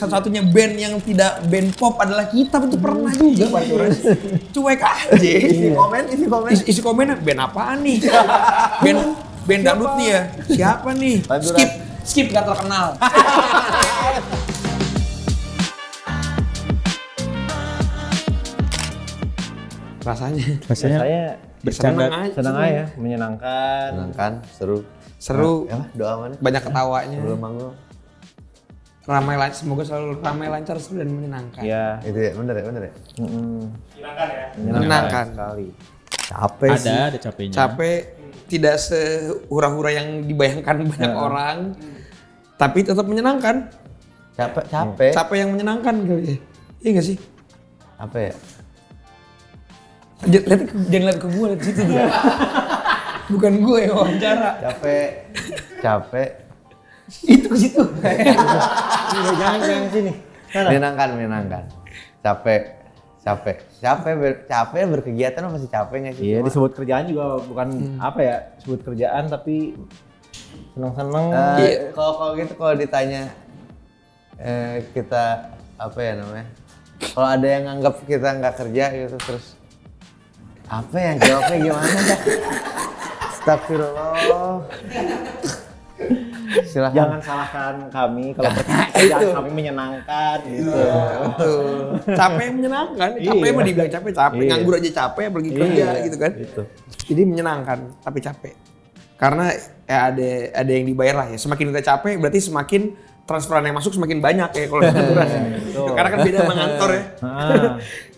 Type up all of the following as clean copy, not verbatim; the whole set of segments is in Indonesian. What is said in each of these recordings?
satu-satunya band yang tidak band pop adalah kita itu pernah juga Panturas. Cuek aja. Isi komen band apaan nih? band dangdut nih ya. Siapa nih? Skip gak terkenal. Rasanya senang aja, menyenangkan, seru, doa mana? banyak ketawanya. Sebelum manggung. Semoga selalu ramai, lancar, seru dan menyenangkan. Iya. Itu ya, bener ya. Menyenangkan sekali. Capek sih. Ada capeknya. Capek, tidak sehura-hura yang dibayangkan banyak orang, tapi tetap menyenangkan. Capek yang menyenangkan kali ya. Iya nggak sih? Apa ya? Jangan lihat ke gue, lihat situ tuh. Bukan gue yang wawancara. Capek. Itu ke situ. Jangan sini. Menyenangkan. Capek berkegiatan masih capek nggak sih? Iya, disebut kerjaan juga bukan sebut kerjaan tapi seneng-seneng. Kalau gitu kalau ditanya kita apa ya namanya? Kalau ada yang nganggap kita nggak kerja gitu terus apa ya jawabnya gimana dah? Astagfirullah. Silahkan. Jangan salahkan kami kalau pekerjaan kami menyenangkan gitu. Betul. Capek menyenangkan. Capek mah dibilang capek. Nganggur aja capek, pergi kerja gitu kan. Gitu. Jadi menyenangkan tapi capek. Karena ya ada yang dibayar lah ya. Semakin kita capek berarti semakin transferan yang masuk semakin banyak ya kalau Panturas. Karena kan beda sama kantor ya.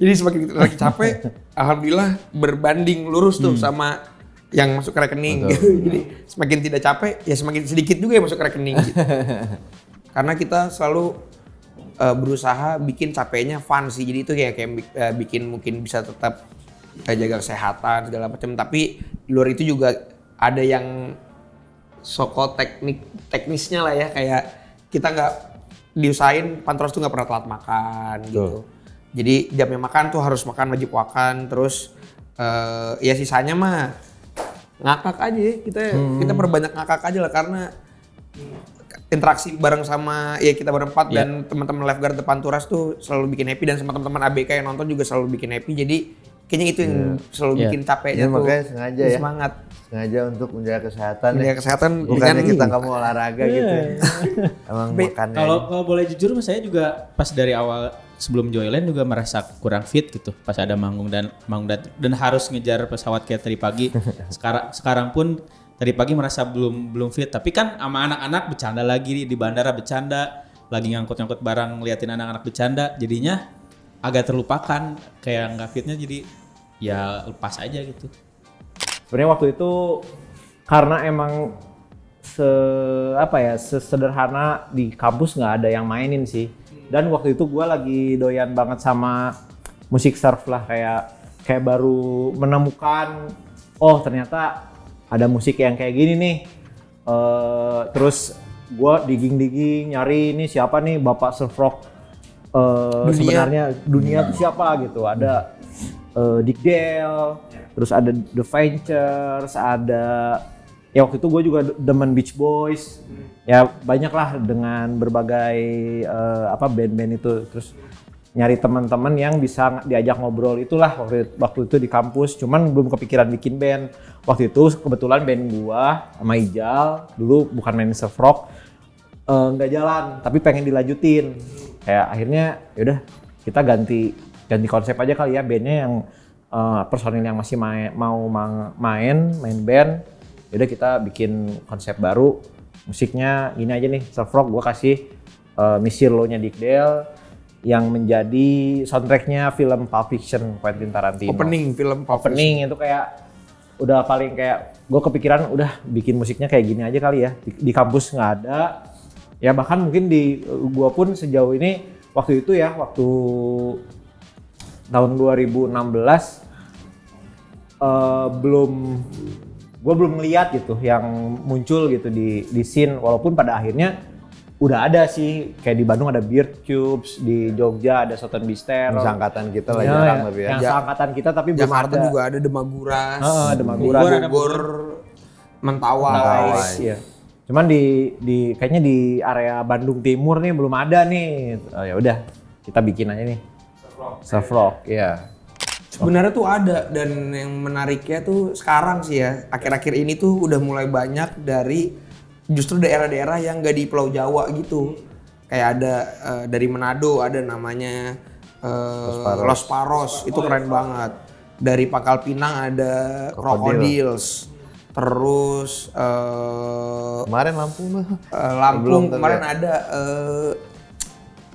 Jadi semakin kita lagi capek, alhamdulillah berbanding lurus tuh sama yang masuk ke rekening. Jadi semakin tidak capek, ya semakin sedikit juga yang masuk ke rekening. Gitu. Karena kita selalu berusaha bikin capeknya fun sih. Jadi itu kayak bikin mungkin bisa tetap jaga kesehatan segala macam. Tapi di luar itu juga ada yang teknisnya lah ya, kayak kita nggak diusahain Panturas tuh nggak pernah telat makan gitu. Jadi jamnya makan tuh harus makan wajib makan. Terus ya sisanya mah ngakak aja ya. Kita perbanyak ngakak aja lah karena interaksi bareng sama ya kita berempat dan teman-teman lifeguard Panturas tuh selalu bikin happy dan sama teman-teman ABK yang nonton juga selalu bikin happy. Jadi kayaknya itu yang selalu bikin capeknya tuh. Makanya sengaja ya. Semangat. Sengaja untuk menjaga kesehatan. Menjaga kesehatan bukannya kita nggak mau olahraga gitu. Emang makannya. Kalau boleh jujur, saya juga pas dari awal sebelum Joyland juga merasa kurang fit gitu. Pas ada manggung dan harus ngejar pesawat kayak tadi pagi. Sekarang pun tadi pagi merasa belum fit. Tapi kan sama anak-anak bercanda lagi di bandara, bercanda lagi ngangkut barang, ngeliatin anak-anak bercanda. Jadinya agak terlupakan kayak nggak fitnya, jadi ya lepas aja gitu. Sebenarnya waktu itu karena emang sesederhana di kampus nggak ada yang mainin sih. Dan waktu itu gue lagi doyan banget sama musik surf lah, kayak baru menemukan ternyata ada musik yang kayak gini nih. Terus gue digging nyari ini siapa nih bapak surf rock sebenarnya dunia itu siapa gitu. Ada Dick Dale, terus ada The Ventures, ada ya waktu itu gue juga demen Beach Boys, ya banyak lah dengan berbagai band-band itu. Terus nyari teman-teman yang bisa diajak ngobrol itulah waktu itu di kampus. Cuman belum kepikiran bikin band. Waktu itu kebetulan band gue sama Ijal dulu bukan main surf rock, nggak jalan, tapi pengen dilanjutin. Kayak akhirnya yaudah kita ganti konsep aja kali ya, bandnya yang personil yang masih main band. Yaudah kita bikin konsep baru, musiknya gini aja nih, surf rock. Gue kasih Missy Low-nya Dick Dale yang menjadi soundtracknya film Pulp Fiction Quentin Tarantino. Film Pulp Fiction itu kayak udah paling kayak gue kepikiran udah bikin musiknya kayak gini aja kali ya. Di kampus nggak ada, ya bahkan mungkin di gue pun sejauh ini waktu itu ya, waktu tahun 2016 gue belum ngeliat gitu yang muncul gitu di scene, walaupun pada akhirnya udah ada sih, kayak di Bandung ada Beard Cubes, di Jogja ada Soton Bistero. Seangkatan kita lah jarang lebih ya. Yang seangkatan kita tapi belum ada. Jakarta juga ada Demaguras, Demaguras, Bogor, Mentawai. Iya. Cuman di kayaknya di area Bandung Timur nih belum ada nih. Oh, ya udah, kita bikin aja nih. Surf rock, ya. Sebenarnya tuh ada, dan yang menariknya tuh sekarang sih ya, akhir-akhir ini tuh udah mulai banyak dari justru daerah-daerah yang gak di Pulau Jawa gitu. Kayak ada dari Manado ada namanya Los Paros, itu keren banget. Dari Pangkal Pinang ada Crocodiles. Terus Kemarin Lampung Lampung kemarin ada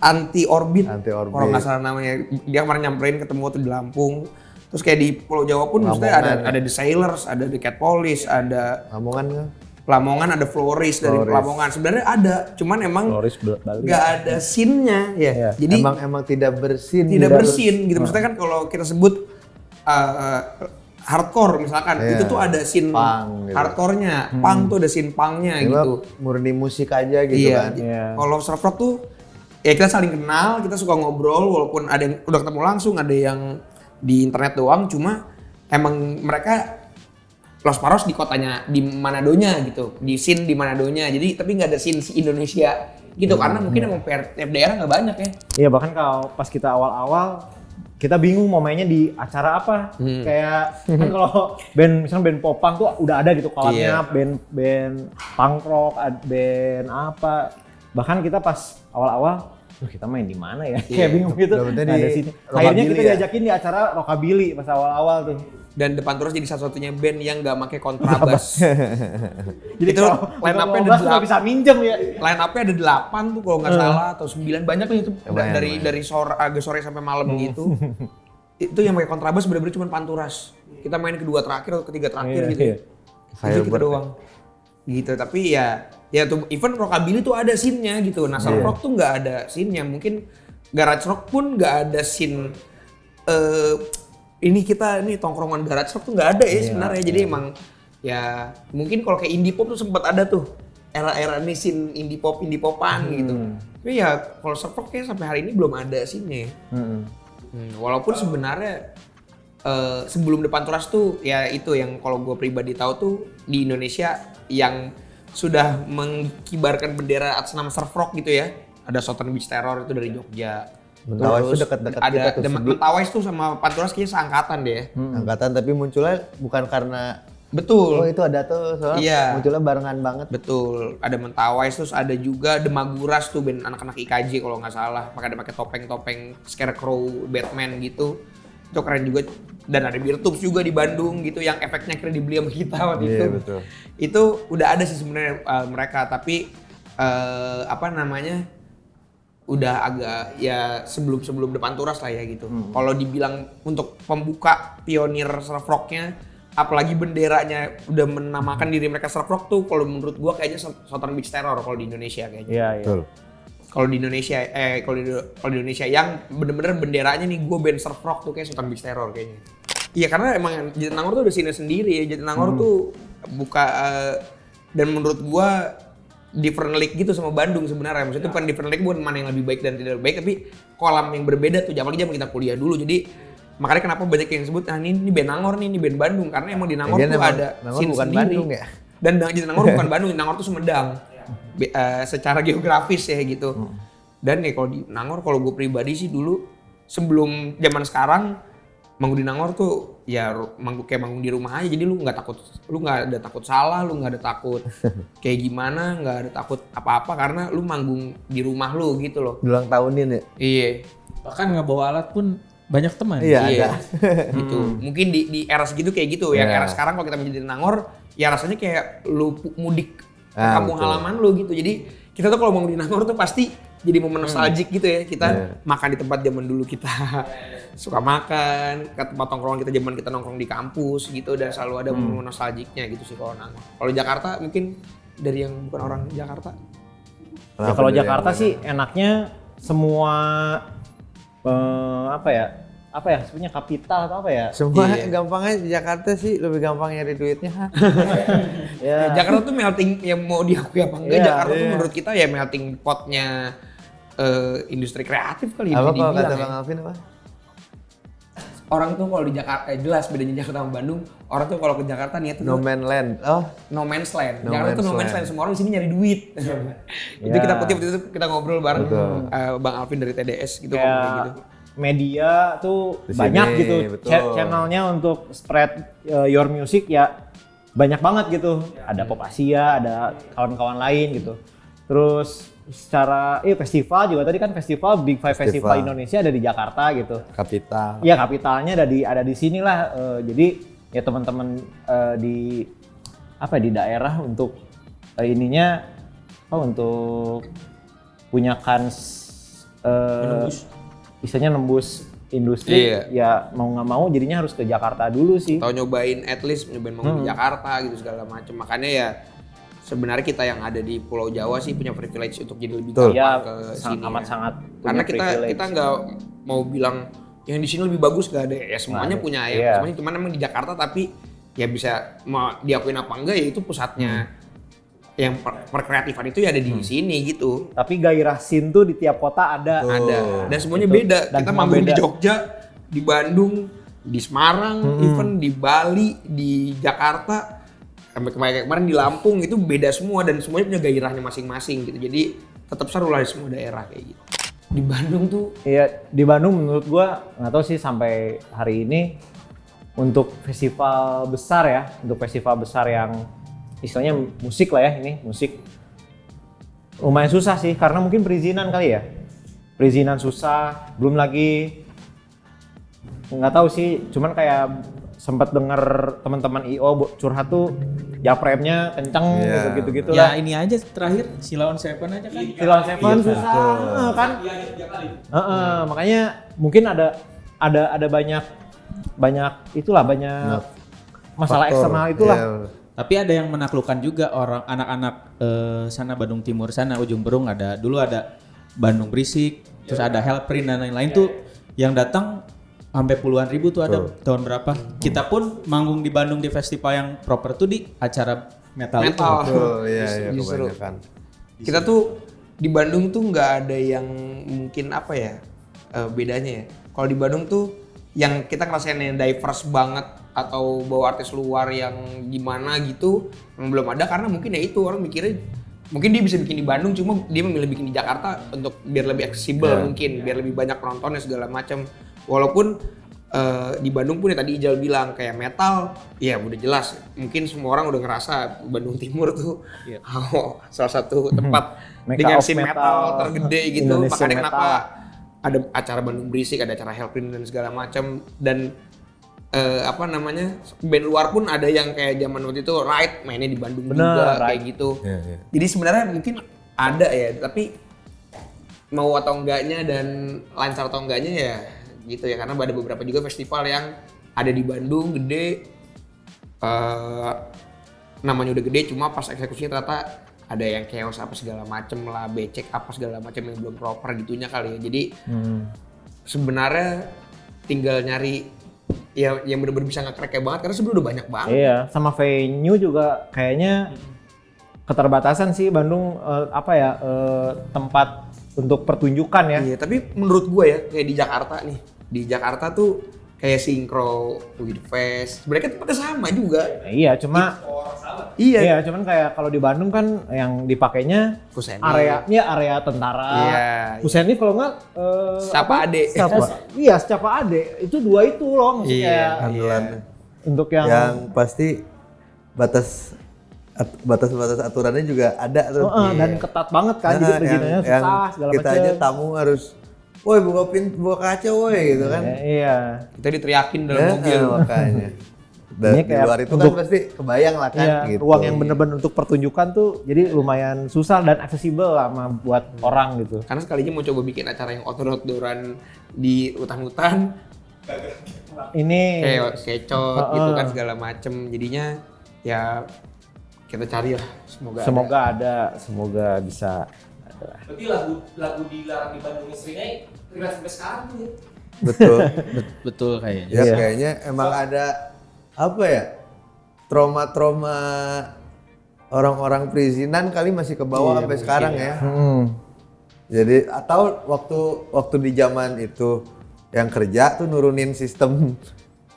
Anti Orbit. Kalau nggak salah namanya. Dia kemarin nyamperin ketemu tuh di Lampung. Terus kayak di Pulau Jawa pun maksudnya ada The Sailors, ada The Cat Police, ada Lamongan ada Floris dari Lamongan. Sebenarnya ada, cuman emang nggak ada scene-nya ya. Jadi emang tidak bersin. Tidak bersin gitu. Maksudnya kan kalau kita sebut hardcore misalkan, itu tuh ada scene punk, gitu. Hardcore-nya, punk tuh ada scene punk-nya gitu. Murni musik aja gitu kan. Kalau surf rock tuh ya kita saling kenal, kita suka ngobrol walaupun ada yang udah ketemu langsung, ada yang di internet doang, cuma emang mereka Los Paros di kotanya, di Manadonya gitu, di scene di Manadonya, jadi tapi nggak ada scene si Indonesia gitu, karena mungkin emang tiap daerah nggak banyak ya. Iya, bahkan kalau pas kita awal-awal kita bingung mau mainnya di acara apa. Kayak kan kalau band misalnya band popang tuh udah ada gitu kolabnya, band punk rock, band apa. Bahkan kita pas awal-awal, kita main di mana ya? Kayak bingung gitu. Nggak ada sini. Akhirnya kita diajakin di acara rockabilly pas awal-awal tuh. Dan Depan Turas jadi satu-satunya band yang nggak pakai kontrabas. Jadi itu line up-nya ada 8. Nggak bisa minjem ya. Line up-nya ada 8 tuh kalau nggak salah, atau 9, banyak lah itu. Dari sore, agak sore sampai malam gitu. Itu yang pakai kontrabas bener-bener cuma Panturas. Kita main kedua terakhir atau ketiga terakhir gitu ya. Itu kita doang. Gitu, tapi ya tuh even rockabilly tuh ada scene-nya gitu. Nah, surf rock tuh nggak ada scene-nya. Mungkin garage rock pun nggak ada scene. Ini tongkrongan garage rock tuh nggak ada ya sebenarnya. Jadi emang ya mungkin kalau kayak indie pop tuh sempat ada tuh era-era nih scene indie popan gitu. Tapi ya kalau surf rock kayak sampai hari ini belum ada scene-nya. Walaupun sebenarnya sebelum Depan Turas tuh ya itu yang kalau gue pribadi tahu tuh di Indonesia yang sudah mengkibarkan bendera atas nama surf rock gitu ya. Ada Southern Beach Terror itu dari Jogja. Mentawais itu dekat-dekat kita tuh. Mentawais tuh sama Panturas kayaknya seangkatan deh. Angkatan, tapi munculnya bukan karena betul. Oh itu ada tuh soalnya munculnya barengan banget. Betul. Ada Mentawais, terus ada juga Demaguras tuh band anak-anak IKJ kalau nggak salah. Pakai topeng-topeng Scarecrow, Batman gitu. Itu keren juga. Dan ada Beer Tubes juga di Bandung gitu yang efeknya kira dibeli sama kita waktu itu. Betul. Itu udah ada sih sebenarnya mereka, tapi udah agak ya sebelum Depan Turas lah ya gitu. Kalau dibilang untuk pembuka pionir surf rocknya, apalagi benderanya udah menamakan diri mereka surf rock tuh, kalau menurut gua kayaknya Southern Beach Terror kalau di Indonesia kayaknya. Iya. Betul. Kalau di Indonesia kalau di Indonesia yang bener-bener benderanya nih gua band surf rock tuh kayak Southern Beach Terror kayaknya. Iya, karena emang Jatinangor tuh udah scene sendiri ya. Jatinangor tuh buka dan menurut gua different league gitu sama Bandung sebenarnya. Maksudnya itu bukan different league, bukan mana yang lebih baik dan tidak lebih baik, tapi kolam yang berbeda tuh. Apalagi zaman kita kuliah dulu. Jadi makanya kenapa banyak yang sebut ini band Nangor nih, ini band Bandung, karena emang di Nangor tuh ada scene bukan sendiri. Bandung ya. Dan Jatinangor bukan Bandung, Nangor tuh Sumedang. Secara geografis ya gitu. Dan ya kalau di Nangor, kalau gue pribadi sih dulu sebelum zaman sekarang, manggung di Nangor tuh ya kayak manggung di rumah aja. Jadi lu nggak ada takut salah, lu nggak ada takut kayak gimana, nggak ada takut apa-apa karena lu manggung di rumah lu gitu loh. Ulang tahunin ya. Iya. Bahkan nggak bawa alat pun banyak teman. Iya. Ada. Gitu. Mungkin di era segitu kayak gitu. Yang era sekarang kalau kita menjadi Nangor, ya rasanya kayak lu mudik ke kampung halaman lu gitu. Jadi kita tuh kalau manggung di Nangor tuh pasti jadi momen nostalgic gitu ya. Kita makan di tempat zaman dulu kita suka makan, ke tempat nongkrong kita zaman kita nongkrong di kampus gitu, dan selalu ada momen nostalgicnya gitu sih kalau Nangor. Kalau Jakarta mungkin dari yang bukan orang Jakarta. Ya, kalau Jakarta sih enaknya semua apa ya sebenarnya kapital atau apa ya? Semua gampangnya di Jakarta sih, lebih gampang nyari duitnya. Ya. Jakarta tuh melting, yang mau diakui apa enggak, Jakarta tuh menurut kita ya melting potnya industri kreatif kali. Apa kalau kata Bang Alvin apa? orang tuh kalau di Jakarta jelas bedanya Jakarta sama Bandung. Orang tuh kalau ke Jakarta niat tuh No Man Land. Oh, no man's land. No Jakarta tuh no man's man's land. land. Semua orang di sini nyari duit. Itu Ya. kita kutip itu kita ngobrol bareng Bang Alvin dari TDS gitu ngomong kayak gitu. Kayak media tuh Di banyak sini, gitu. betul. Channelnya untuk spread your music ya banyak banget gitu. Ada Pop Asia, ada kawan-kawan lain gitu. Terus secara festival juga tadi kan festival Big Five Festival Indonesia ada di Jakarta gitu. kapital. Iya, kapitalnya ada di sini lah. Jadi ya teman-teman di di daerah untuk ininya untuk punya kans istilahnya nembus industri. Iya. Ya mau nggak mau jadinya harus ke Jakarta dulu sih. Atau nyobain at least nyobain manggung di Jakarta gitu segala macam. Makanya ya sebenarnya kita yang ada di Pulau Jawa sih punya privilege untuk jadi lebih Betul. gampang Ya, ke sini. amat ya. sangat Karena punya privilege. kita nggak mau bilang yang di sini lebih bagus, gak ada ya, semuanya punya ya. Iya. Semuanya cuman emang di Jakarta tapi ya bisa mau diakuin apa enggak ya itu pusatnya. Yang perkreatifan itu ya ada di sini gitu. Tapi gairah scene tuh di tiap kota ada. Ada dan semuanya Gitu. beda. Dan Kita semua manggung di beda. Jogja, di Bandung, di Semarang, even di Bali, di Jakarta, sampai kemarin di Lampung itu beda semua dan semuanya punya gairahnya masing-masing gitu. Jadi tetap seru lah di semua daerah kayak gitu. Di Bandung tuh Iya, di Bandung menurut gua nggak tahu sih sampai hari ini untuk festival besar ya, untuk festival besar yang istilahnya musik lah ya, ini musik lumayan susah sih karena mungkin perizinan kali ya. Perizinan susah, belum lagi nggak tahu sih, cuman kayak sempat denger teman-teman IO curhat tuh japremnya kenceng Iya. gitu-gitu Ya lah. ini aja terakhir Silaon Seven aja kan. Silon Seven susah kan? Makanya mungkin ada banyak itulah banyak masalah Faktor. eksternal itulah. Iya. Tapi ada yang menaklukkan juga orang anak-anak sana Bandung Timur sana Ujung Berung dulu ada Bandung Berisik, terus ada Hellprint dan lain-lain tuh yang datang sampai puluhan ribu tuh ada tahun berapa. Kita pun manggung di Bandung di festival yang proper tuh di acara metal. itu. metal. Betul, iya Justru. kebanyakan. Kita tuh di Bandung tuh nggak ada yang mungkin apa ya bedanya ya. Kalau di Bandung tuh yang kita ngerasain yang diverse banget atau bawa artis luar yang gimana gitu belum ada karena mungkin ya itu orang mikirnya mungkin dia bisa bikin di Bandung cuma dia memilih bikin di Jakarta untuk biar lebih aksesibel mungkin biar lebih banyak penontonnya segala macam walaupun di Bandung pun ya tadi Ijal bilang kayak metal ya udah jelas mungkin semua orang udah ngerasa Bandung Timur tuh salah satu tempat Mecca dengan of scene metal tergede gitu Indonesian makanya metal. kenapa ada acara Bandung Berisik ada acara Hellprint dan segala macam dan band luar pun ada yang kayak zaman waktu itu Ride mainnya di Bandung Bener, juga Ride. kayak gitu. Iya, iya. Jadi sebenarnya mungkin ada ya, tapi mau atau enggaknya dan lancar atau enggaknya ya gitu ya karena ada beberapa juga festival yang ada di Bandung gede namanya udah gede cuma pas eksekusinya ternyata ada yang chaos apa segala macem lah, becek apa segala macem yang belum proper gitunya kali ya. Jadi sebenarnya tinggal nyari ya yang bener-bener bisa nge-crack kayak banget karena sebenarnya udah banyak banget. Iya, sama venue juga kayaknya keterbatasan sih Bandung tempat untuk pertunjukan ya. Iya, tapi menurut gue ya kayak di Jakarta nih. Di Jakarta tuh kayak Synchro, With Fest. Sebenarnya kan tempatnya sama juga. Iya, cuma Iya. iya, cuman kayak kalau di Bandung kan yang dipakainya Kuseni. area tentara. Iya. Kuseni kalau nggak Siapa Ade? Iya, Secapa Ade. Itu dua itu loh maksudnya. Iya. Andalan Untuk yang pasti batas aturannya juga ada tuh. dan ketat banget kan, jadi perizinannya yang susah segala kita macam. aja tamu harus, woi buka kaca woi gitu kan. Iya. Kita diteriakin dalam mobil. Makanya. Dan Ini di kayak luar itu untuk- kan pasti kebayang lah kan Iya, gitu. ruang yang bener-bener untuk pertunjukan tuh jadi lumayan susah dan aksesibel lah sama buat orang gitu. Karena sekalinya mau coba bikin acara yang outdoor-outdooran di hutan-hutan Ini kayak kecot gitu kan segala macem. Jadinya ya kita cari lah semoga ada. semoga bisa. Berarti lagu dilarang di Bandung Istrinya relate sampai sekarang tuh ya. Betul. Betul kayaknya. Ya Iya. kayaknya emang ada apa ya, trauma-trauma orang-orang perizinan kali masih ke bawah sampai sekarang ya. Jadi atau waktu di zaman itu yang kerja tuh nurunin sistem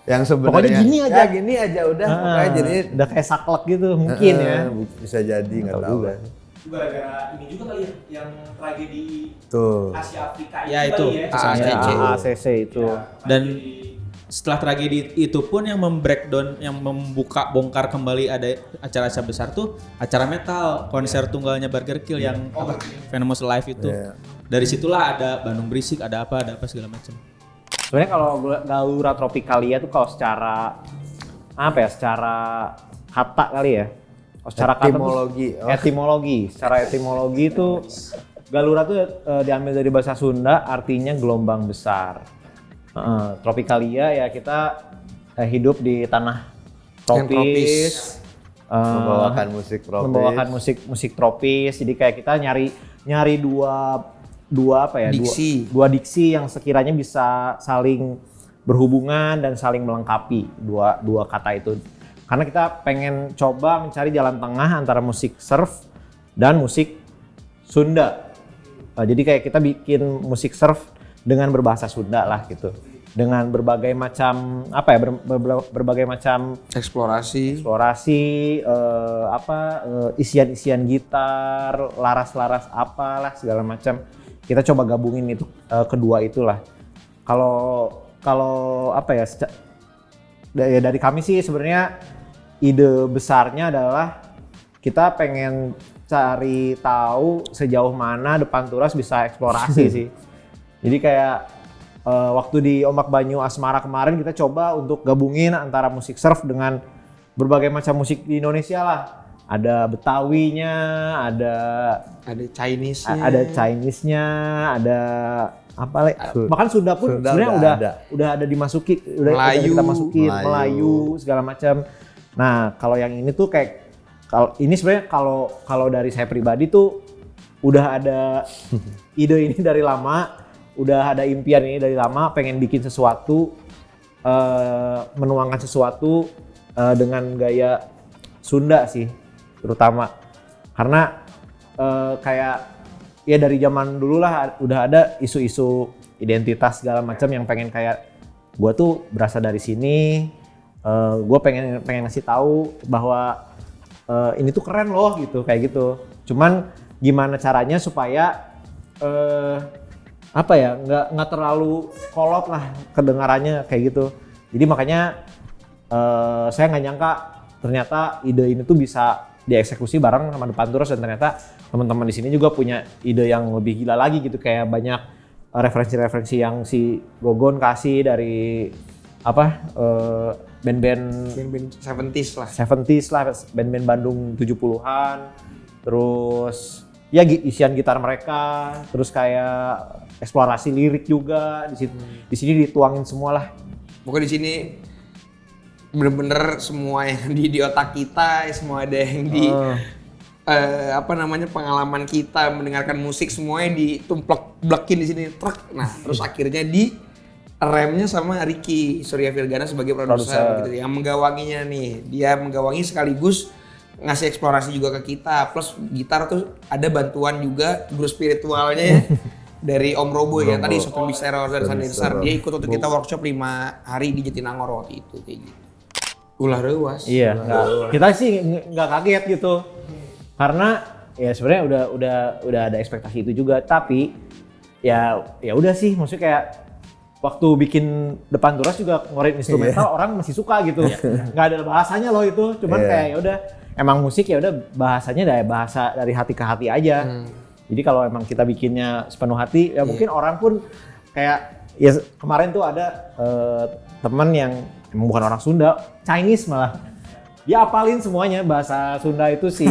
yang sebenarnya. Pokoknya gini aja. Ya gini aja udah. Pokoknya jadi udah kayak saklek gitu mungkin ya. Bisa jadi nggak tahu juga. kan. Itu gara-gara ini juga kali ya, yang tragedi Tuh. Asia Afrika Ya, kali itu. ya. AACC itu. Dan setelah tragedi itu pun yang membreakdown, yang bongkar kembali ada acara-acara besar tuh acara metal, konser tunggalnya Burger Kill yang Venomous Live itu. Iya. Dari situlah ada Bandung Berisik, ada apa segala macam. Sebenarnya kalau Gaura Tropicalia tuh kalau secara apa ya, secara kata kali ya. Oh, secara Etimologi. kata tuh, etimologi. Secara etimologi itu Galura tuh diambil dari bahasa Sunda, artinya gelombang besar. Tropicalia ya kita hidup di tanah tropis. Membawakan musik tropis. Membawakan musik tropis. Jadi kayak kita nyari dua apa ya? Diksi. Dua diksi yang sekiranya bisa saling berhubungan dan saling melengkapi dua kata itu. Karena kita pengen coba mencari jalan tengah antara musik surf dan musik Sunda. Jadi kayak kita bikin musik surf dengan berbahasa Sunda lah gitu. Dengan berbagai macam apa ya? Berbagai macam Eksplorasi. isian-isian gitar, laras-laras apalah segala macam. Kita coba gabungin itu kedua itulah. Kalau apa ya? Dari kami sih sebenarnya ide besarnya adalah kita pengen cari tahu sejauh mana Depan Turas bisa eksplorasi sih. Jadi kayak waktu di Ombak Banyu Asmara kemarin kita coba untuk gabungin antara musik surf dengan berbagai macam musik di Indonesia lah. Ada Betawinya, ada Chinese-nya, ada apa lagi? Bahkan Sunda pun sebenarnya udah ada dimasuki, udah kita masukin Melayu segala macam. Nah, kalau yang ini tuh kayak ini sebenarnya kalau dari saya pribadi tuh udah ada ide ini dari lama, udah ada impian ini dari lama, pengen bikin sesuatu, menuangkan sesuatu dengan gaya Sunda sih, terutama karena kayak ya dari zaman dulu lah udah ada isu-isu identitas segala macam yang pengen kayak gue tuh berasal dari sini, gue pengen ngasih tahu bahwa ini tuh keren loh gitu kayak gitu. Cuman gimana caranya supaya apa ya nggak terlalu kolot lah kedengarannya kayak gitu. Jadi makanya saya nggak nyangka ternyata ide ini tuh bisa dieksekusi bareng sama Depan Turas, dan ternyata teman-teman di sini juga punya ide yang lebih gila lagi gitu, kayak banyak referensi-referensi yang si Gogon kasih dari apa band-band 70s lah, band-band Bandung 70-an, terus ya isian gitar mereka, terus kayak eksplorasi lirik juga di sini dituangin semua lah. Pokoknya di sini bener-bener semua yang di otak kita, semua ada yang di pengalaman kita mendengarkan musik semuanya ditumplek-blekin di sini truk. Nah, terus akhirnya di remnya sama Ricky Surya Virgana sebagai produser gitu, yang menggawanginya nih. Dia menggawangi sekaligus ngasih eksplorasi juga ke kita, plus gitar tuh ada bantuan juga guru spiritualnya ya. Dari Om Robo yang tadi Soft Mix Terror dan Sandensar. Dia ikut untuk kita workshop 5 hari di Jatinangor waktu itu kayak gitu. Ulah rewas. Iya, kita sih nggak kaget gitu. Karena ya sebenarnya udah ada ekspektasi itu juga, tapi ya udah sih, maksudnya kayak waktu bikin Depan Turas juga ngeluarin instrumental orang masih suka gitu. Nggak ada bahasanya loh itu, cuman kayak ya udah emang musik ya udah bahasanya dari bahasa dari hati ke hati aja. Jadi kalau emang kita bikinnya sepenuh hati ya mungkin orang pun kayak ya kemarin tuh ada teman yang emang bukan orang Sunda, Chinese malah. Dia apalin semuanya bahasa Sunda itu sih.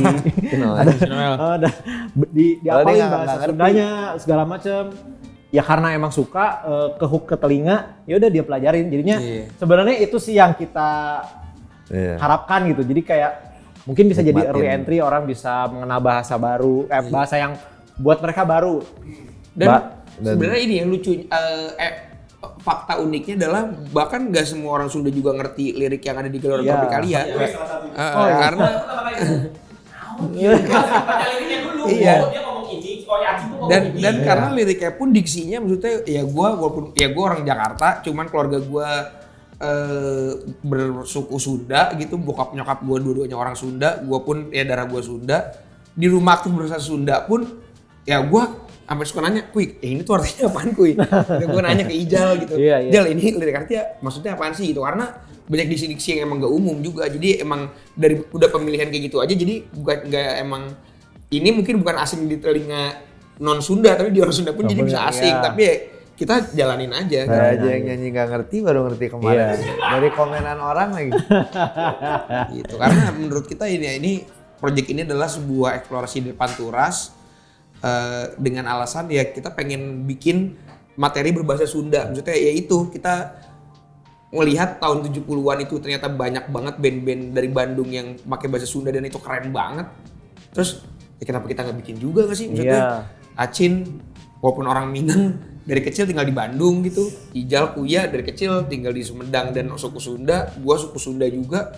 Diapalin bahasa Sundanya segala macem. Ya karena emang suka ke hook ke telinga, ya udah dia pelajarin. Jadinya sebenarnya itu sih yang kita harapkan gitu. Jadi kayak mungkin bisa jadi early entry, orang bisa mengenal bahasa baru, bahasa yang buat mereka baru. Dan sebenarnya ini yang lucu, fakta uniknya adalah bahkan nggak semua orang Sunda juga ngerti lirik yang ada di Gelora Tropicalia. Dia Karena ngomong ini, Ikoy Acin tuh Dan karena liriknya pun diksinya maksudnya ya walaupun gue orang Jakarta, cuman keluarga gue bersuku Sunda gitu, bokap nyokap gue dua-duanya orang Sunda, gue pun ya darah gue Sunda. Di rumah tuh berbahasa Sunda pun ya gue sampai suka nanya, "Kuy, ini tuh artinya apaan, Kuy?" Gue nanya ke Ijal gitu. Iya. "Jal, ini lirik artinya maksudnya apaan sih?" gitu. Karena banyak diksi-diksi yang emang gak umum juga. Jadi emang dari udah pemilihan kayak gitu aja, jadi nggak emang ini mungkin bukan asing di telinga non Sunda, tapi di orang Sunda pun jadi bisa asing. Iya. Tapi ya kita jalanin aja. Saya aja yang nyanyi nggak ngerti baru ngerti kemarin. Iya. Dari komenan orang lagi. Gitu. Karena menurut kita ini project ini adalah sebuah eksplorasi dari Panturas dengan alasan ya kita pengen bikin materi berbahasa Sunda. Maksudnya ya itu kita melihat tahun 70-an itu ternyata banyak banget band-band dari Bandung yang pakai bahasa Sunda dan itu keren banget. Terus ya kenapa kita nggak bikin juga nggak sih? Maksudnya Acin walaupun orang Minang dari kecil tinggal di Bandung gitu, Ijal Kuya dari kecil tinggal di Sumedang dan suku Sunda, gua suku Sunda juga,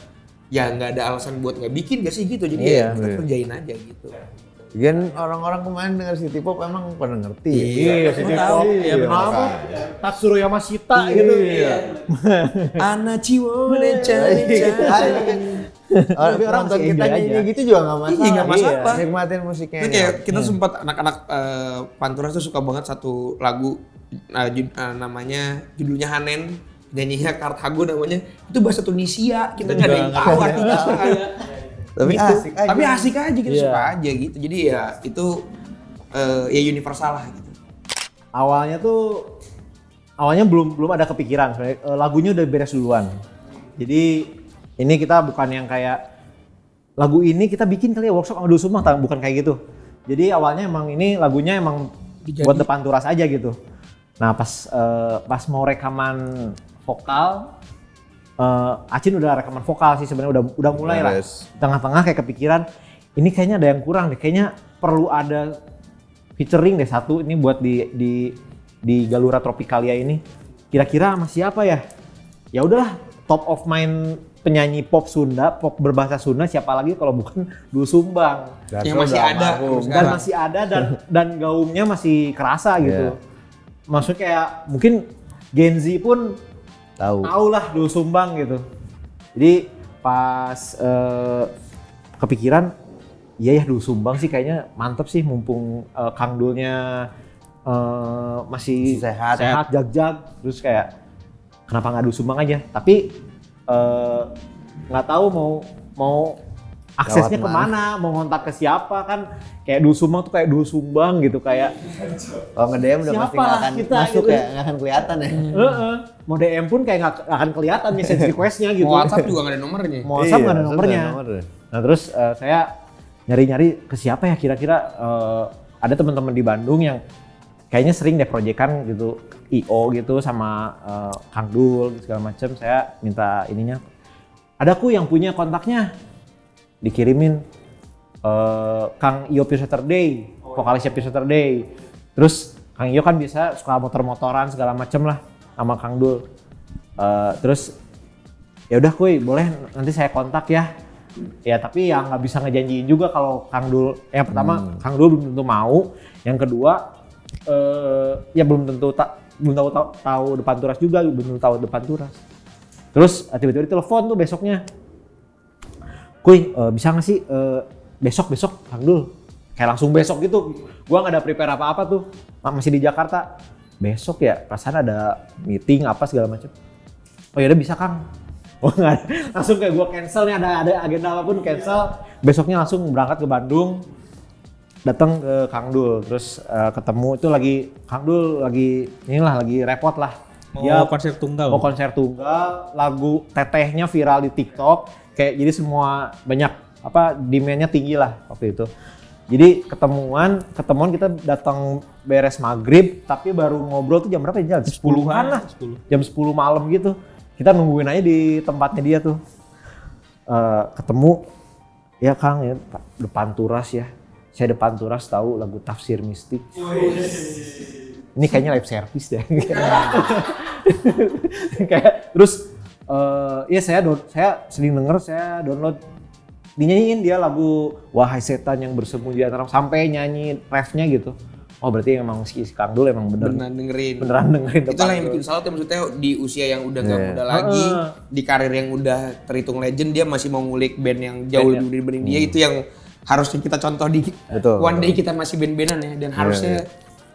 ya nggak ada alasan buat nggak bikin gak sih gitu. Jadi ya kita kerjain aja gitu. Gen orang-orang kemarin dengar City Pop emang pada ngerti. Iya, City Pop. Iya, Kenapa? Tatsuro Yamashita gitu. Ana Ciwo Neca. Orang nonton sih kita enjoy nyanyi aja. gitu juga nggak masalah. Iya, nggak masalah. Nikmatin musiknya. Itu kayak kita sempat anak-anak Panturas tuh suka banget satu lagu namanya judulnya Hanen, nyanyinya Karthago namanya, itu bahasa Tunisia, kita nggak ada yang tahu artinya. Tapi Gitu. asik aja. Tapi asik aja kita Iya. suka aja gitu. Jadi ya itu ya universal lah gitu. Awalnya belum ada kepikiran sebenarnya. Lagunya udah beres duluan. Jadi ini kita bukan yang kayak lagu ini kita bikin kali ya workshop sama Dusun Sumbang, bukan kayak gitu. Jadi awalnya emang ini lagunya emang buat The Panturas aja gitu. Nah pas mau rekaman vokal, Acin udah rekaman vokal sih sebenarnya udah mulai lah. Tengah-tengah kayak kepikiran ini kayaknya ada yang kurang deh, kayaknya perlu ada featuring deh satu ini buat di Galura Tropicalia ini. Kira-kira sama siapa ya? Ya udahlah, top of mind penyanyi pop Sunda, pop berbahasa Sunda, siapa lagi kalau bukan Doel Sumbang. Yang masih ada Dan masih ada dan gaungnya masih kerasa gitu. Maksudnya kayak mungkin Gen Z pun tahu lah Doel Sumbang gitu. Jadi pas kepikiran, iya ya Doel Sumbang sih kayaknya mantep sih mumpung Kang Dulnya masih sehat jag-jag, terus kayak kenapa nggak Doel Sumbang aja? Tapi nggak tahu mau aksesnya kemana, mau ngontak ke siapa kan? Kayak Doel Sumbang tuh kayak Doel Sumbang gitu kayak. Kalau nge-DM udah pasti nggak akan kita masuk gitu. ya, nggak akan kelihatan ya. Mau DM pun kayak nggak akan kelihatan message requestnya gitu. Mau WhatsApp juga nggak ada nomornya. Mau WhatsApp nggak ada nomornya. Nah terus saya nyari-nyari ke siapa ya kira-kira ada teman-teman di Bandung yang kayaknya sering deh proyekan gitu, IO gitu sama Kang Dul segala macam. Saya minta ininya. Adaku yang punya kontaknya, dikirimin Kang Iyo Pure Saturday, vokalisnya Pure Saturday. Terus Kang Iyo kan biasa suka motor-motoran segala macam lah sama Kang Dul. Terus ya udah kuy, boleh nanti saya kontak ya. Ya tapi yang nggak bisa ngejanjiin juga kalau Kang Dul. Yang pertama Kang Dul belum tentu mau. Yang kedua ya belum tahu Depan Turas juga, belum tahu Depan Turas. Terus tiba-tiba ditelepon tuh besoknya. Kuy, bisa nggak sih besok Kang Dul? Kayak langsung besok gitu. Gua nggak ada prepare apa-apa tuh. Masih di Jakarta. Besok ya, perasaan ada meeting apa segala macam. Oh ya udah bisa Kang. Oh nggak ada. Langsung kayak gua cancel nih, ada agenda apapun cancel. Besoknya langsung berangkat ke Bandung. Datang ke Kang Dul, terus ketemu itu lagi Kang Dul lagi repot lah. Mau konser tunggal. Mau konser tunggal, lagu Tetehnya viral di TikTok, kayak jadi semua banyak demand-nya tinggi lah waktu itu. Jadi ketemuan kita datang beres maghrib, tapi baru ngobrol tuh jam berapa ya? Jam 10-an lah. 10. Jam 10 malam gitu. Kita nungguin aja di tempatnya dia tuh. Ketemu, ya Kang ya Depan Turas ya. Saya Depan Turas tahu lagu Tafsir Mistik. Ini kayaknya live service deh. Kayak terus ya saya sering denger, saya download dinyanyiin dia lagu Wahai Setan Yang Bersembunyi di Antara, sampai nyanyi refnya gitu. Oh berarti emang si Kang Dul emang beneran dengerin Itulah depan yang tuh. bikin salut ya, maksudnya di usia yang udah gak muda lagi, di karir yang udah terhitung legend, dia masih mau ngulik band yang jauh lebih muda dibanding dia. Itu yang harusnya kita contoh di Betul, one day kita masih band-bandan ya, dan harusnya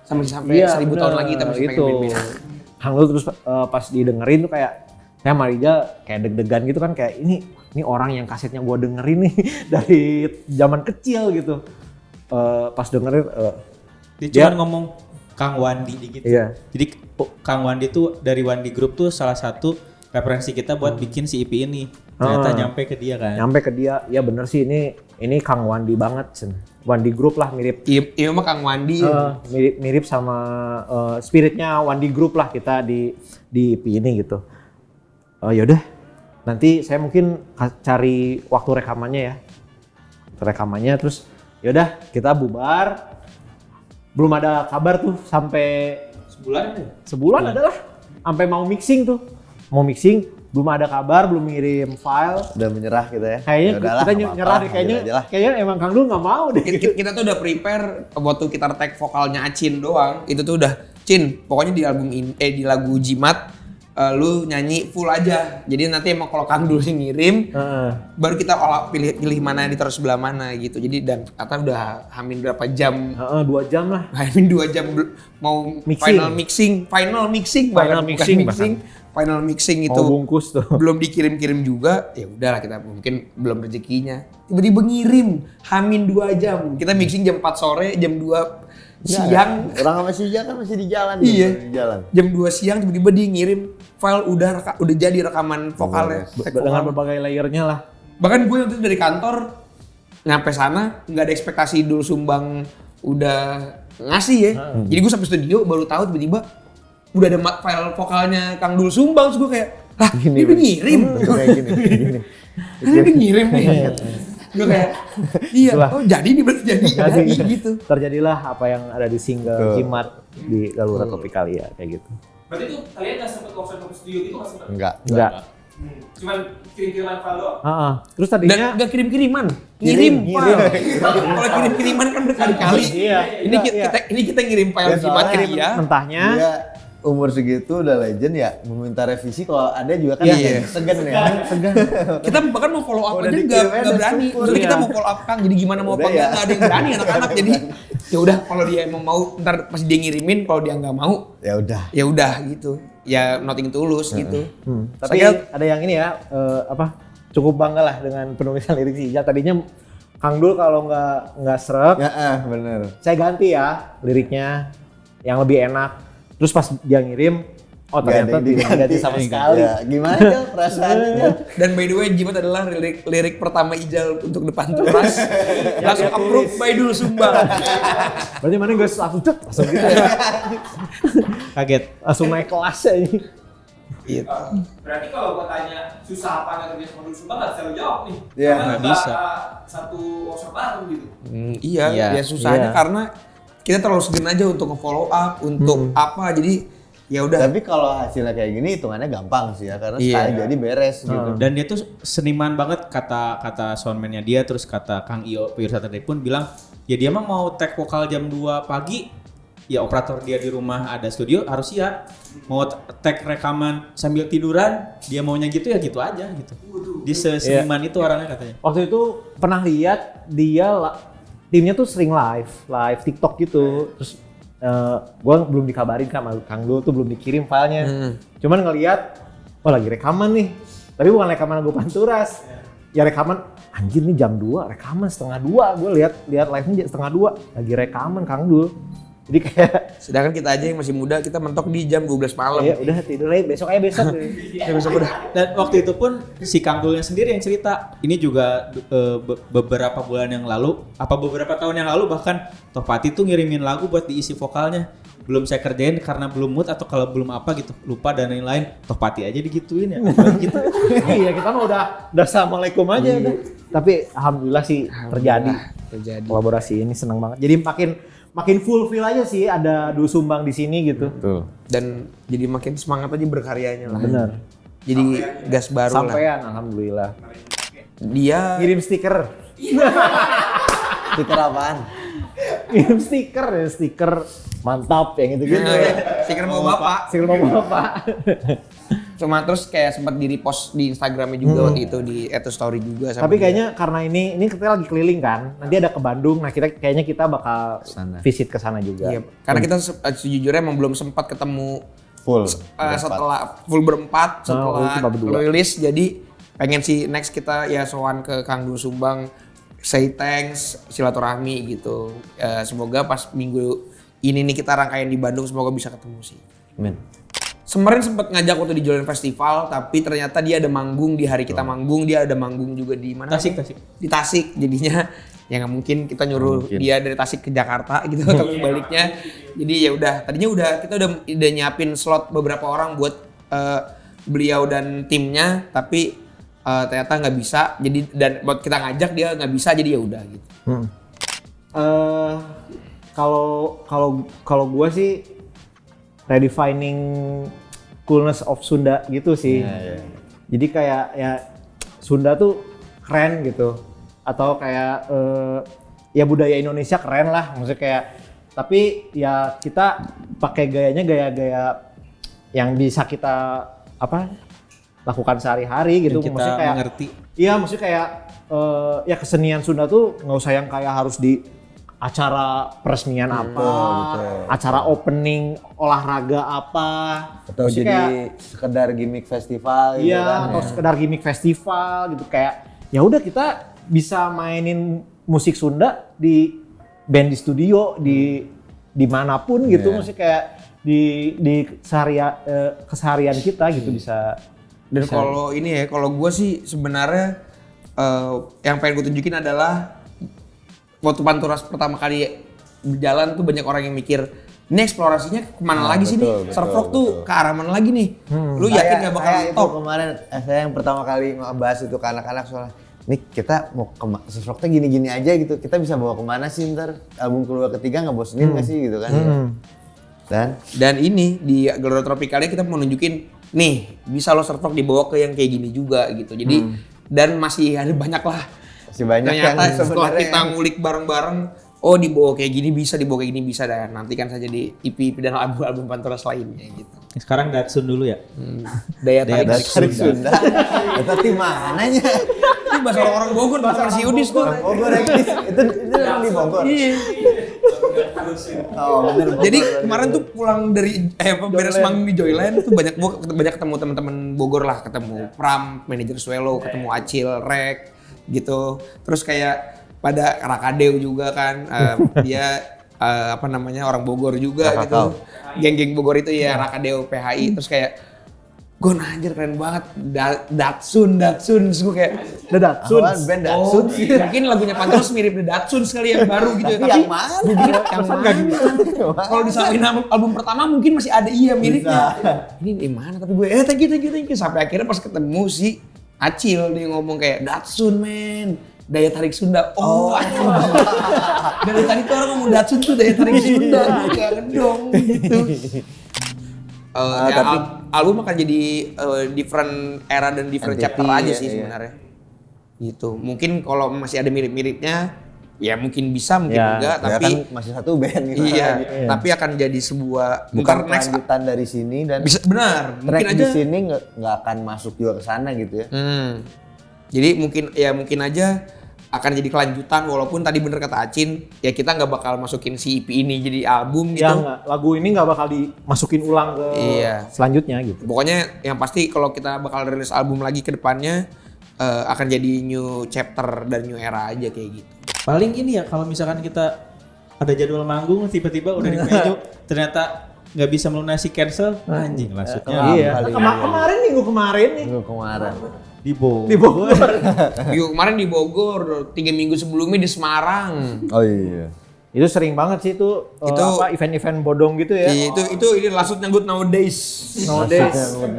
sampai Iya, 1000 tahun bener. lagi kita masih pengen Itu. band-bandan. Kang Dul terus pas didengerin tuh kayak saya Marija kayak deg-degan gitu kan, kayak ini orang yang kasetnya gua dengerin nih dari zaman kecil gitu. Pas dengerin Dia cuma ngomong Kang Wandi gitu. Iya. Jadi Kang Wandi tuh dari Wandi Group tuh salah satu referensi kita buat bikin si EP ini. Ternyata nyampe ke dia kan. nyampe ke dia, ya bener sih ini Kang Wandi banget, Sen. Wandi Group lah, mirip Iya mah Kang Wandi. mirip sama spiritnya Wandi Group lah kita di EP ini gitu. Yaudah, nanti saya mungkin cari waktu rekamannya ya. Rekamannya terus yaudah kita bubar. Belum ada kabar tuh sampai sebulan adalah sampai mau mixing tuh. Mau mixing belum ada kabar, belum ngirim file. Udah menyerah kita ya. Kayaknya Yaudahlah, kita nggak apa-apa, nyerah deh, lanjut aja lah. kayaknya emang Kang Dul nggak mau deh. Kita tuh udah prepare waktu kita tag vokalnya Acin doang. Itu tuh udah Cin, pokoknya di album ini di lagu Jimat lu nyanyi full aja. Jadi nanti emang kalau Kang Dul ngirim baru kita pilih mana ditaruh sebelah mana gitu. Jadi dan kata udah hamin berapa jam? 2 jam lah. Hamin 2 jam mau Mixing. final mixing itu Mau bungkus tuh. belum dikirim-kirim juga. Ya udahlah, kita mungkin belum rezekinya. Tiba-tiba ngirim hamin 2 jam. Kita mixing jam 4 sore, jam 2 siang. Orang sama si Ija kan masih di jalan. Iya. Di jalan. Jam 2 siang tiba-tiba dia ngirim file udah jadi rekaman vokalnya. Tag Dengan vokal. berbagai layernya lah. Bahkan gue waktu itu dari kantor nyampe sana nggak ada ekspektasi Dul Sumbang udah ngasih ya. Jadi gue sampai studio baru tahu tiba-tiba udah ada file vokalnya Kang Dul Sumbang. Terus gue kayak, lah ini udah ngirim. Kayak gini. Ini udah ngirim nih. Gue kayak, iya, Itulah. oh jadi nih berarti jadi gitu. Terjadilah apa yang ada di single Jimat di Galura Tropikalia kayak gitu. Berarti tuh kalian nggak sempet konser ke studio gitu nggak sempet? Enggak. Enggak. Cuman kirim-kiriman file doang? Terus Dan tadinya nggak kirim-kiriman, ngirim file. Kalau kirim-kiriman kan berkali-kali. Iya. Ini kita ngirim file Ya, Jimat ke soalnya dia. mentahnya Dia umur segitu udah legend ya, meminta revisi kalau ada juga kan Iya. segan ya. segan. Kita bahkan mau follow up Udah aja dikirim aja, nggak udah berani. syukur. Soalnya kita Iya. mau follow up Kang, jadi gimana mau Udah apa ya. nggak ada yang berani anak-anak. Jadi ya udah kalau dia emang mau ntar pas dia ngirimin, kalau dia nggak mau Ya udah. gitu. Ya nothing tulus gitu. Tapi Saya- ada yang ini ya, cukup bangga lah dengan penulisan lirik si Ija. Tadinya Kang Dul kalau nggak srek, Ya, bener. saya ganti ya liriknya yang lebih enak. Terus pas dia ngirim, oh ternyata tidak diganti sama sekali. Ya, gimana Jal, perasaannya? Dan by the way, Jimat adalah lirik pertama Ijal untuk Depan Turas. Langsung approve by Dul Sumbang. Berarti mana gue langsung cet, langsung gitu ya. Kaget. Langsung naik kelas ya ini. Gitu. Berarti kalau gua tanya susah apa nggak kerja sama Dul Sumbang nggak bisa lu jawab nih. Iya. Karena Nggak bisa. Satu workshop bareng gitu. Iya, Iya. ya susahnya Iya. karena kita terlalu segan aja untuk nge-follow up, untuk apa. Jadi ya udah. Tapi kalau hasilnya kayak gini hitungannya gampang sih ya, karena Iya. sekali jadi beres gitu. Dan dia tuh seniman banget, kata soundman-nya dia, terus kata Kang Iyo Pure Saturday pun bilang, ya dia mah mau tag vokal jam 2 pagi, ya operator dia di rumah ada studio harus siap. Mau tag rekaman sambil tiduran, dia maunya gitu ya gitu aja gitu. Dia seniman itu orangnya katanya. Waktu itu pernah lihat dia timnya tuh sering live TikTok gitu. Terus gue belum dikabarin sama Kang Dul tuh, belum dikirim filenya. Cuman ngelihat, oh lagi rekaman nih. Tapi bukan rekaman lagu Panturas. Ya rekaman, anjir nih jam 2, rekaman setengah 2. Gue lihat live-nya setengah 2, lagi rekaman Kang Dul. Jadi kayak, Sedangkan kita aja yang masih muda, kita mentok di jam 12 malam. ya udah tidur aja, besok. Ya besok udah. Dan waktu itu pun si Kang Dulnya sendiri yang cerita, ini juga beberapa bulan yang lalu, apa beberapa tahun yang lalu bahkan Topati tuh ngirimin lagu buat diisi vokalnya. Belum saya kerjain karena belum mood atau kalau belum apa gitu, lupa dan lain-lain. Topati aja digituin ya. Gitu. Iya kita mah udah assalamualaikum aja udah. Tapi alhamdulillah sih terjadi kolaborasi ini, seneng banget. Jadi makin full feel aja sih ada Dul Sumbang di sini gitu. Tuh. Dan jadi makin semangat aja berkaryanya lah. Bener. Jadi gas baru lah. Sampean alhamdulillah. Dia Ngirim stiker. Stiker apaan? Ngirim stiker ya, stiker mantap yang gitu-gitu ya. stiker mau bapak. Stiker mau Bapak. Cuma terus kayak sempat di repost di Instagramnya juga waktu itu di story juga. Sama Tapi dia. kayaknya karena ini kita lagi keliling kan. Nanti ada ke Bandung. Nah, kayaknya kita bakal Sana. visit ke sana juga. Iya, karena kita sejujurnya emang belum sempat ketemu Full. setelah full berempat waktu setelah itu cuma berdua. rilis. Jadi pengen sih next kita ya sowan ke Kang Dul Sumbang, say thanks, silaturahmi gitu. Semoga pas minggu ini nih kita rangkaian di Bandung, semoga bisa ketemu sih. Amin. Kemarin sempat ngajak waktu di Joyland Festival, tapi ternyata dia ada manggung di hari kita manggung, dia ada manggung juga di mana? Tasik. Di Tasik, jadinya ya nggak mungkin kita nyuruh dia dari Tasik ke Jakarta gitu atau sebaliknya. Jadi ya udah, tadinya kita udah nyiapin slot beberapa orang buat beliau dan timnya, tapi ternyata nggak bisa. Jadi dan buat kita ngajak dia nggak bisa, jadi ya udah gitu. Kalau gue sih redefining coolness of Sunda gitu sih. Jadi kayak ya Sunda tuh keren gitu. Atau kayak ya budaya Indonesia keren lah. Maksudnya kayak tapi ya kita pakai gayanya gaya-gaya yang bisa kita lakukan sehari-hari gitu. Dan kita Maksudnya kayak mengerti. Iya, maksudnya kayak ya kesenian Sunda tuh nggak usah yang kayak harus di acara peresmian apa, acara opening olahraga apa, Atau maksudnya jadi kayak, sekedar gimmick festival gitu iya, kan. atau sekedar gimmick festival gitu kayak ya udah kita bisa mainin musik Sunda di band di studio di dimanapun gitu, maksudnya kayak di keseharian kita gitu bisa. Dan kalau ini ya, kalau gue sih sebenarnya yang pengen gue tunjukin adalah waktu Panturas pertama kali berjalan tuh banyak orang yang mikir ini eksplorasinya kemana lagi sih nih? Surf rock tuh ke arah mana lagi nih? Lu yakin gak bakal itu top? kemarin saya yang pertama kali ngebahas itu ke anak-anak soalnya nih kita mau surf rocknya gini-gini aja gitu, kita bisa bawa kemana sih ntar album kedua ketiga nggak bosenin nggak sih gitu kan. Dan ini di Gelora Tropicalnya kita mau nunjukin nih bisa lo surf rock dibawa ke yang kayak gini juga gitu. Jadi dan masih ada banyak lah. Masih banyak Ternyata yang setelah sebenarnya kita ngulik bareng-bareng, oh dibawa kayak gini bisa, dibawa kayak gini bisa, dan nantikan saja di EP dan album Panturas lainnya gitu. Sekarang Datsun dulu ya. Daya tarik dari Sunda. Tapi mananya? Itu bahasa orang Bogor, bahasa si Udis tuh. Bogor itu memang di Bogor. Iya. Oh bener. Jadi kemarin tuh pulang dari beres manggung di Joyland tuh banyak ketemu teman-teman Bogor lah, ketemu Pram, manajer Swelo, ketemu Acil, Rek gitu. Terus kayak pada Rakadeu juga kan, dia orang Bogor juga gitu. Geng-geng Bogor itu ya Rakadeu PHI. Terus kayak gue anjir keren banget, Datsun, terus gue kayak Datsun, band Datsun sih. Mungkin lagunya Panturas mirip The Datsun sekali yang baru gitu ya. Tapi yang mana? yang mana? Kalau disamain album pertama mungkin masih ada miripnya. Ini di mana? Tapi gue thank you. Sampai akhirnya pas ketemu si Acil dia ngomong kayak Datsun men, daya tarik Sunda. Oh, dari tadi tuh orang ngomong Datsun tuh daya tarik Sunda. Kayak ngedong gitu. Tapi album akan jadi different era dan different chapter aja sih sebenarnya. Gitu. Mungkin kalau masih ada mirip-miripnya, ya mungkin bisa, mungkin enggak. ya Tapi kan masih satu band gitu. iya, tapi akan jadi sebuah Bukan next kelanjutan dari sini dan bisa benar. track Mungkin di aja. sini nggak akan masuk juga ke sana gitu ya. Jadi mungkin aja akan jadi kelanjutan, walaupun tadi bener kata Acin, ya kita nggak bakal masukin si EP ini jadi album gitu. Ya enggak, lagu ini nggak bakal dimasukin ulang ke selanjutnya gitu. Pokoknya yang pasti kalau kita bakal rilis album lagi ke depannya akan jadi new chapter dan new era aja kayak gitu. Paling ini ya kalau misalkan kita ada jadwal manggung tiba-tiba udah di venue ternyata nggak bisa melunasi cancel, anjing maksudnya. Iya. Minggu kemarin nih. Minggu kemarin. Di Bogor. Minggu kemarin di Bogor, 3 minggu sebelumnya di Semarang. Oh iya. Itu sering banget sih itu event-event bodong gitu ya. Itu ini lasut nyanggut nowadays.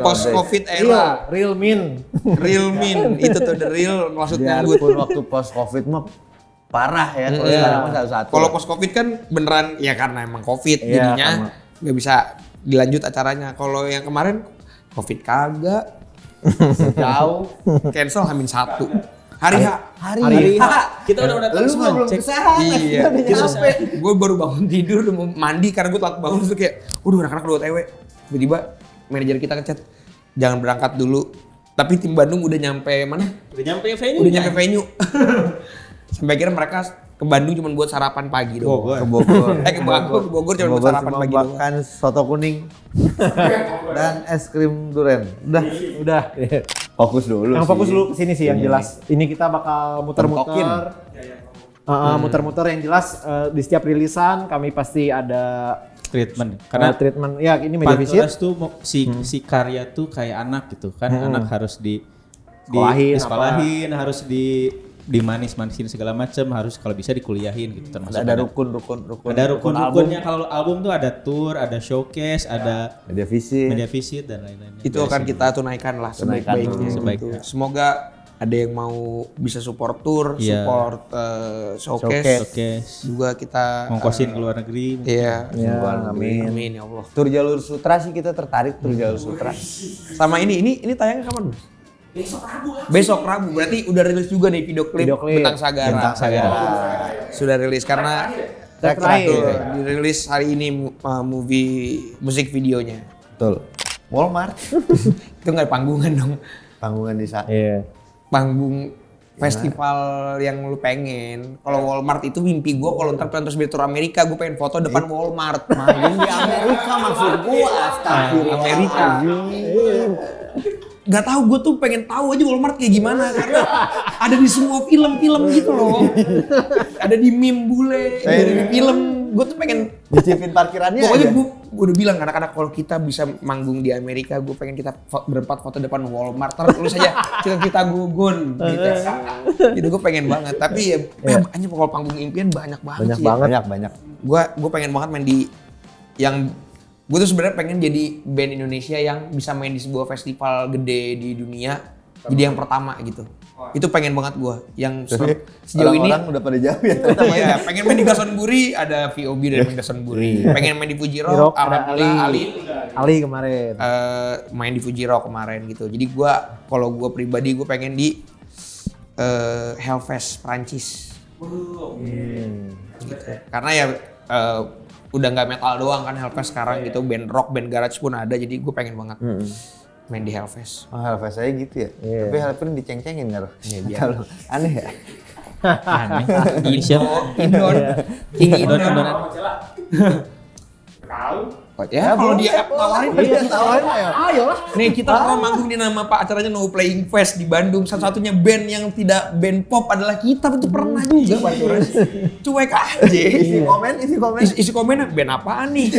Post Covid era. Real min. Real min. Itu tuh the real lasut nyanggut. Biarpun waktu post Covid mah parah ya. Kalau sekarang mah satu-satu. Kalau post Covid kan beneran ya karena emang Covid jadinya nggak bisa dilanjut acaranya. Kalau yang kemarin Covid kagak. jauh. Cancel H-1. Hari H. Hari H. Kita udah datang Lu semua belum cek. kesana, Iya, kita udah nyampe. gue baru bangun tidur, udah mau mandi karena gue telat bangun terus kayak, anak-anak udah OTW. Tiba-tiba manajer kita ngechat, jangan berangkat dulu. Tapi tim Bandung udah nyampe mana? Udah nyampe venue. Udah nyampe venue. Sampai akhirnya mereka ke Bandung cuma buat sarapan pagi doang. Ke Bogor. Ke Bogor cuma buat sarapan pagi doang. makan soto kuning dan es krim durian. Udah. Fokus dulu. Yang sih. fokus dulu kesini sih yang jelas. Ini kita bakal muter-muter. Muter-muter yang jelas di setiap rilisan kami pasti ada treatment. karena Karena treatment. Ya ini media visit. Panturas tuh si karya tuh kayak anak gitu kan. Anak harus Sekolahin, harus dimanis-manisin segala macam, harus kalau bisa dikuliahin gitu termasuk Ada rukun. ada rukun-rukunnya. Kalau album tuh ada tour, ada showcase, ada Media visi. media visit dan lain-lainnya. Itu akan kita tunaikan lah sebaik-baiknya. Sebaiknya. Gitu. Semoga ada yang mau bisa support tour, Iya. support showcase. Showcase. Juga kita Ngongkosin ke luar negeri. Iya. Ya, Amin. Amin ya Allah. Tur jalur sutra sih kita tertarik tur jalur sutra. Sama ini tayangnya kapan, Mas? Besok Rabu. Berarti udah rilis juga nih video klip Video klip. Bentang Sagara. Bentang Sagara. Sudah rilis karena Terakhir. dirilis hari ini musik videonya. Betul. Walmart. Itu nggak panggungan dong. Panggungan di sana. Iya. Panggung festival yang lu pengen. Kalau Walmart itu mimpi gue kalau ntar pengen terus tour Amerika, gue pengen foto depan Walmart. Manggung di Amerika maksud gua. Astagfirullah. Amerika. Gak tahu, gue tuh pengen tahu aja Walmart kayak gimana karena ada di semua film-film gitu loh. Ada di meme bule, ada di film. Gue tuh pengen Dicipin parkirannya pokoknya aja. gue udah bilang anak-anak kalau kita bisa manggung di Amerika, gue pengen kita berempat foto depan Walmart. Terus tulis aja kita gugun gitu. Jadi gue pengen banget. Tapi ya hanya kalau panggung impian banyak banget Banyak sih. banget. Banyak. Gue pengen banget main di yang gue tuh sebenarnya pengen jadi band Indonesia yang bisa main di sebuah festival gede di dunia. Jadi yang pertama gitu. Itu pengen banget gue. Yang sejauh ini Orang udah pada jauh ya. iya, pengen main di Gasonburi ada VOB dari main Gasonburi. Pengen main di Fuji Rock, ada alhamdulillah Ali kemarin. main di Fuji Rock kemarin gitu. Jadi kalau gue pribadi gue pengen di Hellfest Prancis. Gitu. Karena ya udah nggak metal doang kan Hellfest sekarang gitu, band rock, band garage pun ada. Jadi gue pengen banget main di Hellfest. Oh, Hellfest saya gitu ya. Iya. Tapi Hellfest diceng-cengin nggak loh? Kalau aneh ya. Aneh. Indon, tinggi Indon. Ya kalau dia tawarin Tawarin ya. Ayo lah. nih kita pernah manggung di nama Pak acaranya No Playing Fest di Bandung. Satu-satunya band yang tidak band pop adalah kita. Itu pernah juga Pak Joran. Cuek aja. Isi komen. Isi komennya band apaan nih?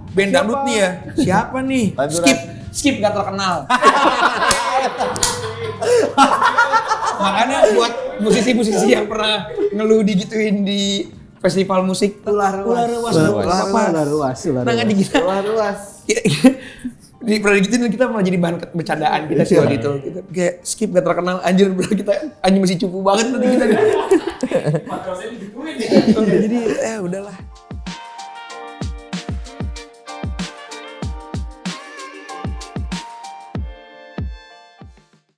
band dangdut nih ya. Siapa nih? Panturan. Skip gak terkenal. Makanya buat musisi-musisi yang pernah ngeluh digituin di festival musik ular ruas. Nah nggak digituin. Luas. Di pernah digituin kita malah jadi bahan bercandaan kita sih waktu itu. Kita kayak skip gak terkenal anjir, kita anjing masih cupu banget nanti kita. Jadi udahlah.